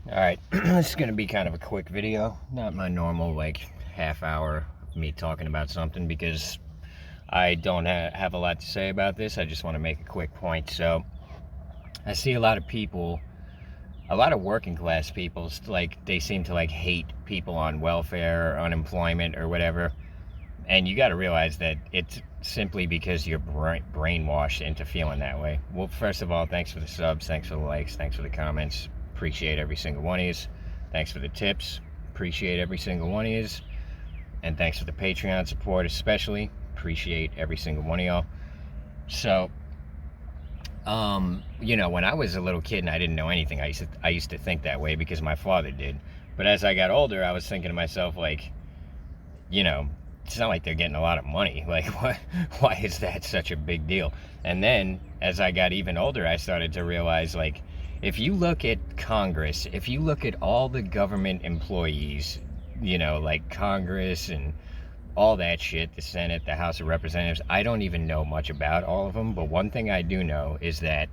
Alright, this is going to be kind of a quick video. Not my normal, like, half hour of me talking about something because I don't have a lot to say about this. I just want to make a quick point. So, I see a lot of people, a lot of working class people, like, they seem to, like, hate people on welfare or unemployment or whatever. And you got to realize that it's simply because you're brainwashed into feeling that way. Well, first of all, thanks for the subs, thanks for the likes, thanks for the comments. Appreciate every single one of you. Thanks for the tips. Appreciate every single one of you. And thanks for the Patreon support, especially. Appreciate every single one of y'all. So, when I was a little kid and I didn't know anything, I used to think that way because my father did. But as I got older, I was thinking to myself, like, it's not like they're getting a lot of money. Like, why is that such a big deal? And then, as I got even older, I started to realize, like, if you look at Congress, if you look at all the government employees, like Congress and all that shit, the Senate, the House of Representatives, I don't even know much about all of them, but one thing I do know is that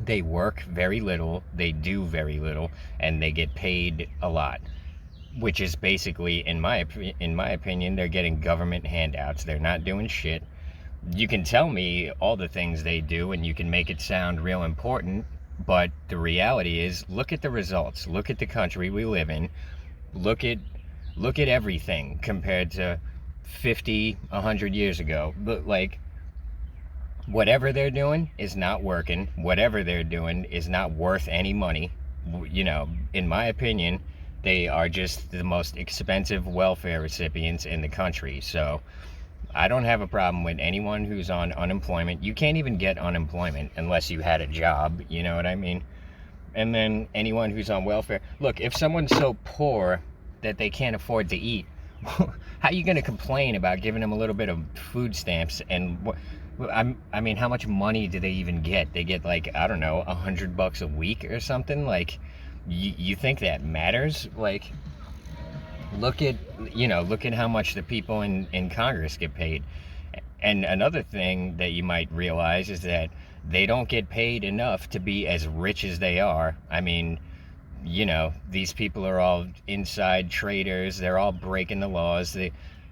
they work very little, they do very little, and they get paid a lot, which is basically, in my opinion, they're getting government handouts. They're not doing shit. You can tell me all the things they do and you can make it sound real important, but the reality is, look at the results. Look at the country we live in. Look at everything compared to 50, 100 years ago. But, like, whatever they're doing is not working. Whatever they're doing is not worth any money. In my opinion, they are just the most expensive welfare recipients in the country. So I don't have a problem with anyone who's on unemployment. You can't even get unemployment unless you had a job, you know what I mean? And then anyone who's on welfare. Look, if someone's so poor that they can't afford to eat, how are you going to complain about giving them a little bit of food stamps? And I mean, how much money do they even get? They get, like, I don't know, $100 a week or something? Like, you think that matters? Like, look at how much the people in Congress get paid. And another thing that you might realize is that they don't get paid enough to be as rich as they are. I mean, these people are all inside traders. They're all breaking the laws.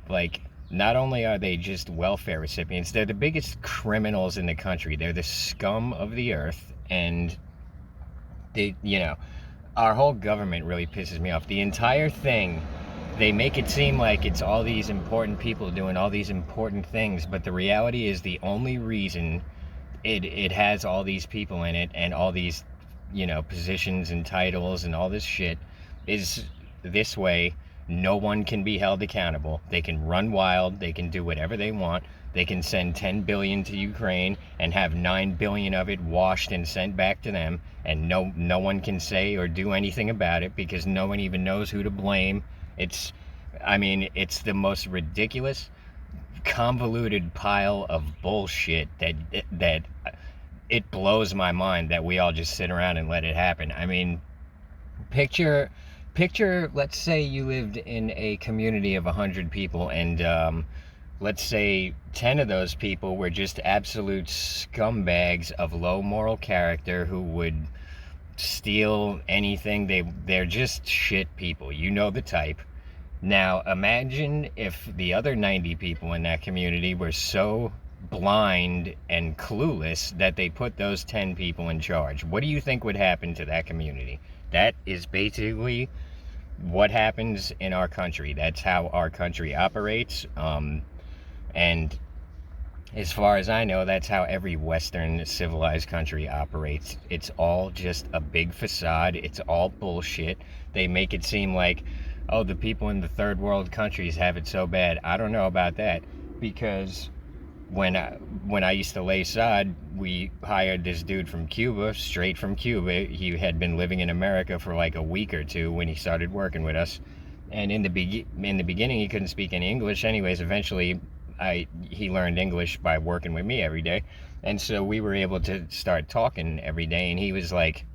Like, not only are they just welfare recipients, they're the biggest criminals in the country. They're the scum of the earth. And our whole government really pisses me off. The entire thing, they make it seem like it's all these important people doing all these important things, but the reality is the only reason it has all these people in it and all these, positions and titles and all this shit is this way. No one can be held accountable. They can run wild. They can do whatever they want. They can send 10 billion to Ukraine and have 9 billion of it washed and sent back to them, and no one can say or do anything about it because no one even knows who to blame. It's the most ridiculous, convoluted pile of bullshit that it blows my mind that we all just sit around and let it happen. I mean, picture, let's say you lived in a community of 100 people, and let's say 10 of those people were just absolute scumbags of low moral character who would steal anything. They're just shit people. You know the type. Now, imagine if the other 90 people in that community were so blind and clueless that they put those 10 people in charge. What do you think would happen to that community? That is basically what happens in our country. That's how our country operates. And as far as I know, that's how every Western civilized country operates. It's all just a big facade. It's all bullshit. They make it seem like, oh, the people in the third world countries have it so bad. I don't know about that, because when I used to lay sod, we hired this dude from Cuba, straight from Cuba. He had been living in America for like a week or two when he started working with us. And in the beginning, he couldn't speak any English. Anyways, eventually, he learned English by working with me every day, and so we were able to start talking every day. And he was like,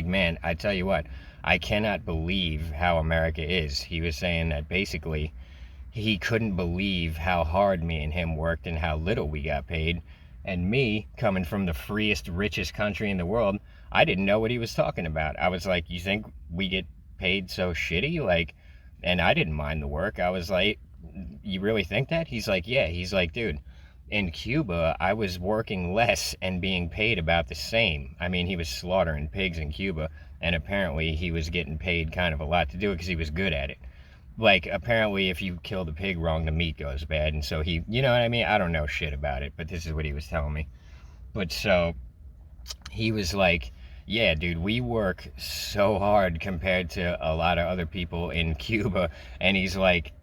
man, I tell you what, I cannot believe how America is. He was saying that basically he couldn't believe how hard me and him worked and how little we got paid. And me, coming from the freest, richest country in the world, I didn't know what he was talking about. I was like, you think we get paid so shitty? Like, and I didn't mind the work. I was like, you really think that? He's like, yeah. He's like, dude, in Cuba, I was working less and being paid about the same. I mean, he was slaughtering pigs in Cuba, and apparently he was getting paid kind of a lot to do it because he was good at it. Like, apparently, if you kill the pig wrong, the meat goes bad, and so he, you know what I mean? I don't know shit about it, but this is what he was telling me. But so he was like, yeah, dude, we work so hard compared to a lot of other people in Cuba. And he's like,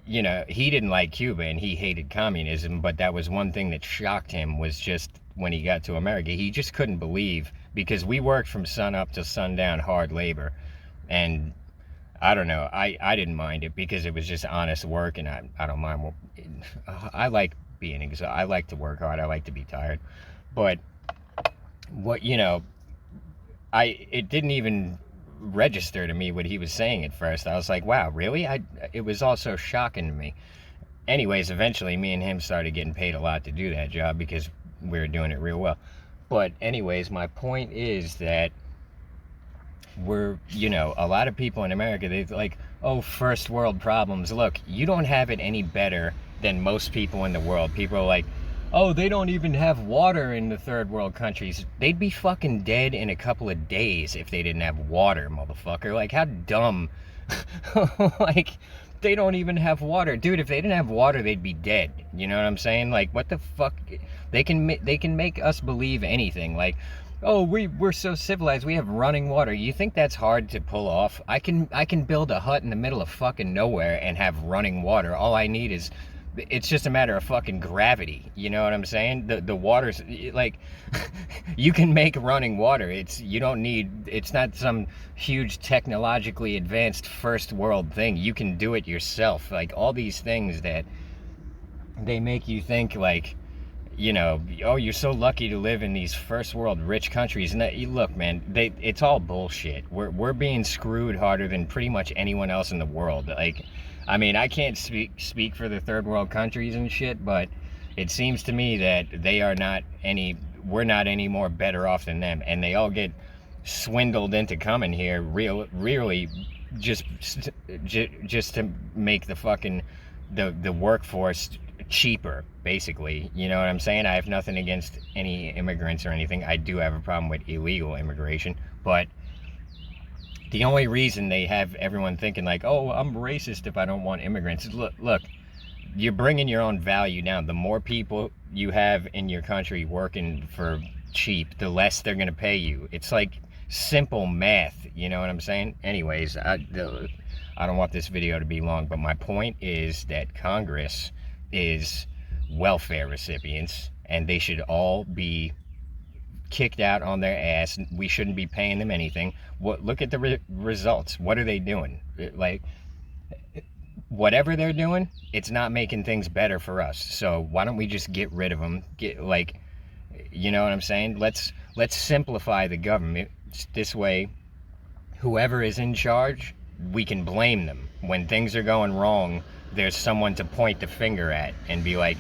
you know, he didn't like Cuba and he hated communism, but that was one thing that shocked him was just when he got to America. He just couldn't believe, because we worked from sun up to sundown, hard labor. And I don't know, I didn't mind it because it was just honest work, and I don't mind. I like being exhausted. I like to work hard. I like to be tired. But what, you know, it didn't even register to me what he was saying at first. I was like, wow, really? It was all so shocking to me. Anyways, eventually me and him started getting paid a lot to do that job because we were doing it real well. But anyways, my point is that we're, you know, a lot of people in America, they're like, oh, first world problems. Look, you don't have it any better than most people in the world. People are like, oh, they don't even have water in the third world countries. They'd be fucking dead in a couple of days if they didn't have water, motherfucker. Like, how dumb. Like, they don't even have water. Dude, if they didn't have water, they'd be dead. You know what I'm saying? Like, what the fuck? They can make us believe anything. Like, oh, we're so civilized, we have running water. You think that's hard to pull off? I can build a hut in the middle of fucking nowhere and have running water. All I need is, it's just a matter of fucking gravity. You know what I'm saying? The water's like, you can make running water. You don't need, it's not some huge technologically advanced first world thing. You can do it yourself. Like, all these things that they make you think, like, you know, oh, you're so lucky to live in these first world rich countries. And that, look, man, it's all bullshit. We're being screwed harder than pretty much anyone else in the world. Like, I mean, I can't speak for the third world countries and shit, but it seems to me that we're not any more better off than them, and they all get swindled into coming here really just to make the fucking the workforce cheaper, basically. You know what I'm saying? I have nothing against any immigrants or anything. I do have a problem with illegal immigration, but the only reason they have everyone thinking like, oh, I'm racist if I don't want immigrants, is look, you're bringing your own value down. The more people you have in your country working for cheap, the less they're going to pay you. It's like simple math, you know what I'm saying? Anyways, I don't want this video to be long, but my point is that Congress is welfare recipients, and they should all be kicked out on their ass. We shouldn't be paying them anything. Look at the results. What are they doing? Like, whatever they're doing, it's not making things better for us. So why don't we just get rid of them? Like, you know what I'm saying? Let's simplify the government. This way, whoever is in charge, we can blame them. When things are going wrong, there's someone to point the finger at and be like,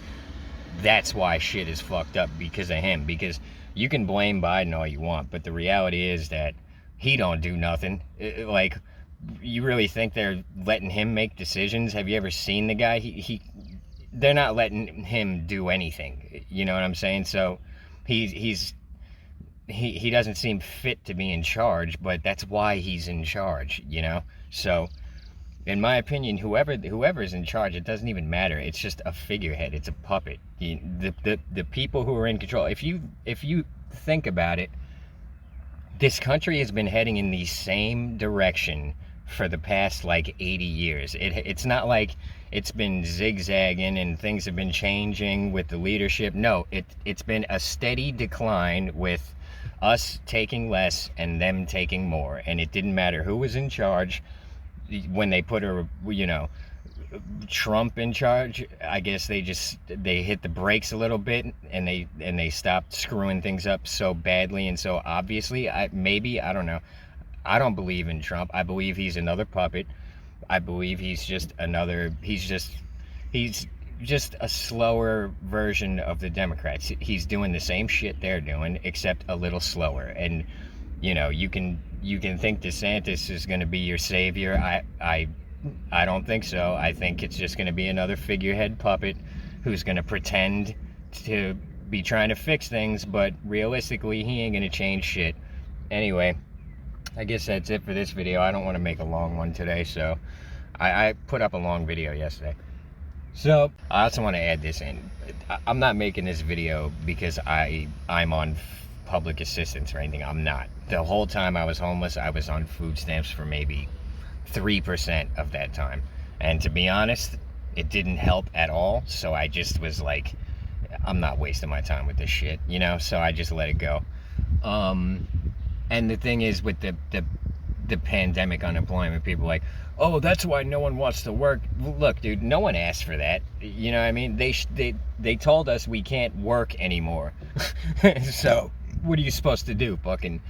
that's why shit is fucked up, because of him. Because you can blame Biden all you want, but the reality is that he don't do nothing. Like, you really think they're letting him make decisions? Have you ever seen the guy? They're not letting him do anything. You know what I'm saying? So he doesn't seem fit to be in charge, but that's why he's in charge, you know? So in my opinion, whoever's in charge, it doesn't even matter. It's just a figurehead. It's a puppet. The people who are in control, if you think about it, this country has been heading in the same direction for the past like 80 years. It's not like it's been zigzagging and things have been changing with the leadership. No, it's been a steady decline with us taking less and them taking more. And it didn't matter who was in charge. When they put Trump in charge, I guess they hit the brakes a little bit, and they stopped screwing things up so badly and so obviously. I don't know. I don't believe in Trump. I believe he's another puppet. I believe he's just a slower version of the Democrats. He's doing the same shit they're doing, except a little slower. And You know, you can think DeSantis is going to be your savior. I don't think so. I think it's just going to be another figurehead puppet who's going to pretend to be trying to fix things, but realistically, he ain't going to change shit. Anyway, I guess that's it for this video. I don't want to make a long one today, so I put up a long video yesterday. So I also want to add this in. I'm not making this video because I'm on public assistance or anything. I'm not. The whole time I was homeless, I was on food stamps for maybe 3% of that time. And to be honest, it didn't help at all. So I just was like, I'm not wasting my time with this shit, you know? So I just let it go. And the thing is with the pandemic unemployment, people are like, oh, that's why no one wants to work. Look, dude, no one asked for that. You know what I mean? They told us we can't work anymore. So what are you supposed to do? Fucking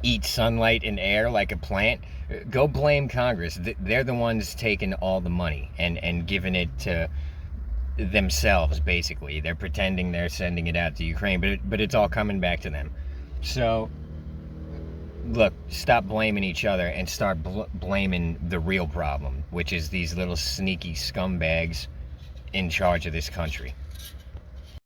eat sunlight and air like a plant? Go blame Congress. They're the ones taking all the money and giving it to themselves, basically. They're pretending they're sending it out to Ukraine, but it's all coming back to them. So look, stop blaming each other and start blaming the real problem, which is these little sneaky scumbags in charge of this country.